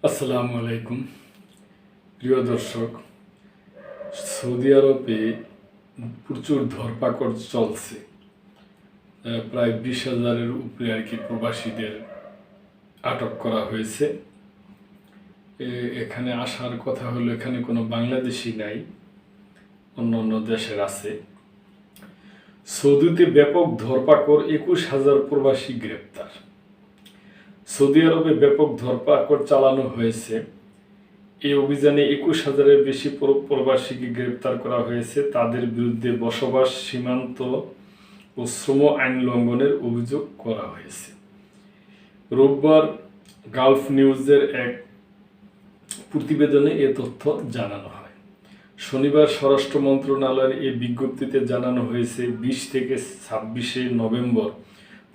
আসসালামু আলাইকুম প্রিয় দর্শক। সৌদি আরবে প্রচুর ধরপাকড় চলছে। প্রায় 20,000-এর উপরে আর কি প্রবাসীদের আটক করা হয়েছে। এখানে আসার কথা হলো, এখানে কোনো বাংলাদেশি নাই, অন্য অন্য দেশের আছে। সৌদিতে ব্যাপক ধরপাকড়, 21,000 প্রবাসী গ্রেপ্তার। সৌদি আরবে ব্যাপক ধরপাকড় চালানো হয়েছে। এই অভিযানে 21,000-এর বেশি প্রবাসীকে গ্রেপ্তার করা হয়েছে। তাদের বিরুদ্ধে বসবাস, সীমান্ত ও শ্রম আইন লঙ্ঘনের অভিযোগ করা হয়েছে। রোববার গালফ নিউজের এক প্রতিবেদনে এ তথ্য জানানো হয়। শনিবার স্বরাষ্ট্র মন্ত্রণালয়ের এই বিজ্ঞপ্তিতে জানানো হয়েছে, 20 থেকে 26শে নভেম্বর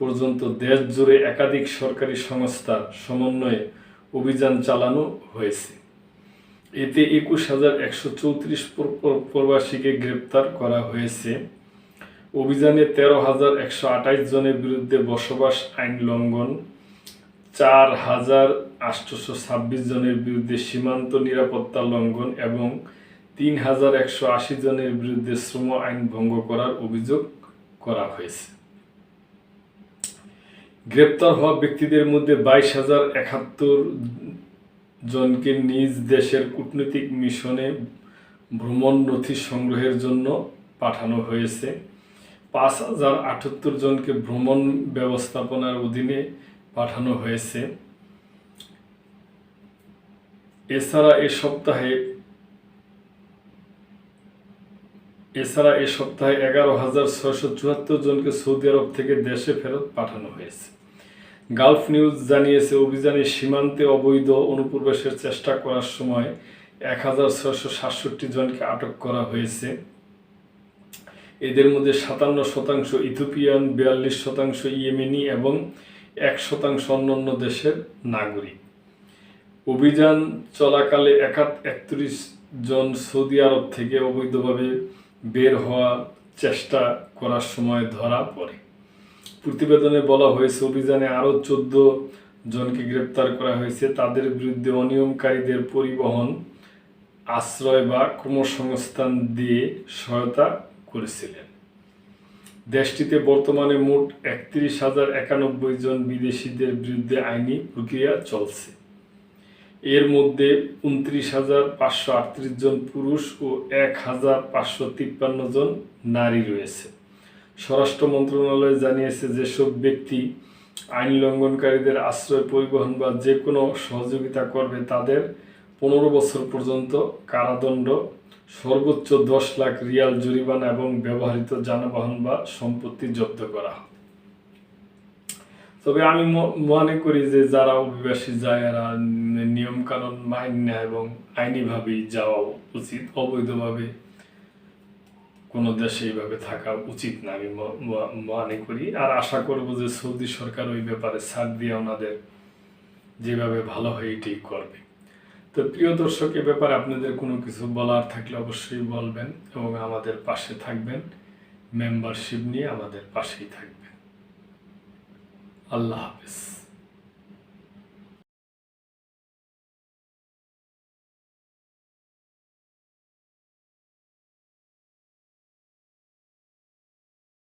পর্যন্ত দেশ জুড়ে একাধিক সরকারি সংস্থার সমন্বয়ে অভিযান চালানো হয়েছে। এতে 21,134 প্রবাসীকে গ্রেপ্তার করা হয়েছে। অভিযানে 13,128 জনের বিরুদ্ধে বসবাস আইন লঙ্ঘন, 4,826 জনের বিরুদ্ধে সীমান্ত নিরাপত্তা লঙ্ঘন এবং 3,180 জনের বিরুদ্ধে শ্রম আইন ভঙ্গ করার অভিযোগ করা হয়েছে। গ্রেপ্তার হওয়া ব্যক্তিদের মধ্যে 22,071 জনকে নিজ দেশের কূটনৈতিক মিশনে ভ্রমণ নথি সংগ্রহের জন্য পাঠানো হয়েছে। 5,078 জনকে ভ্রমণ ব্যবস্থাপনার অধীনে পাঠানো হয়েছে। এছাড়া এ সপ্তাহে 11,674 জনকে সৌদি আরব থেকে দেশে ফেরত পাঠানো হয়েছে। গালফ নিউজ জানিয়েছে, অভিযানে সীমান্তে অবৈধ অনুপ্রবেশের চেষ্টা করার সময় 1,667 জনকে আটক করা হয়েছে। এদের মধ্যে 57% ইথিওপিয়ান, 42% ইয়েমেনি এবং 1% অন্যান্য দেশের নাগরিক। অভিযান চলাকালে 31 জন সৌদি আরব থেকে অবৈধভাবে বের হওয়ার চেষ্টা করার সময় ধরা পড়ে। প্রতিবেদনে বলা হয়েছে, অভিযানে আরও 14 জনকে গ্রেপ্তার করা হয়েছে। তাদের বিরুদ্ধে অনিয়মকারীদের পরিবহন, আশ্রয় বা কর্মসংস্থান দিয়ে সহায়তা করেছিলেন। দেশটিতে বর্তমানে মোট 31,091 জন বিদেশিদের বিরুদ্ধে আইনি প্রক্রিয়া চলছে। এর মধ্যে 29,538 জন পুরুষ ও 1,553 জন নারী রয়েছে। স্বরাষ্ট্র মন্ত্রণালয় জানিয়েছে, যেসব ব্যক্তি আইন লঙ্ঘনকারীদের আশ্রয়, পরিবহন বা যে কোনো সহযোগিতা করবে তাদের 15 বছর পর্যন্ত কারাদণ্ড, সর্বোচ্চ 10 লাখ রিয়াল জরিমানা এবং ব্যবহৃত যানবাহন বা সম্পত্তি জব্দ করা হবে। তবে আমি মনে করি যে যারা অভিবাসী যায় এরা নিয়মকানুন মাইনে এবং আইনিভাবেই যাওয়া উচিত। অবৈধভাবে কোনো দেশে এইভাবে থাকা উচিত না আমি মনে করি। আর আশা করব যে সৌদি সরকার ওই ব্যাপারে ছাড় দিয়ে ওনাদের যেভাবে ভালো হয় এটাই করবে। তো প্রিয় দর্শক, এ ব্যাপারে আপনাদের কোনো কিছু বলার থাকলে অবশ্যই বলবেন এবং আমাদের পাশে থাকবেন। মেম্বারশিপ নিয়ে আমাদের পাশেই থাকবেন। আল্লাহ হাফেজ।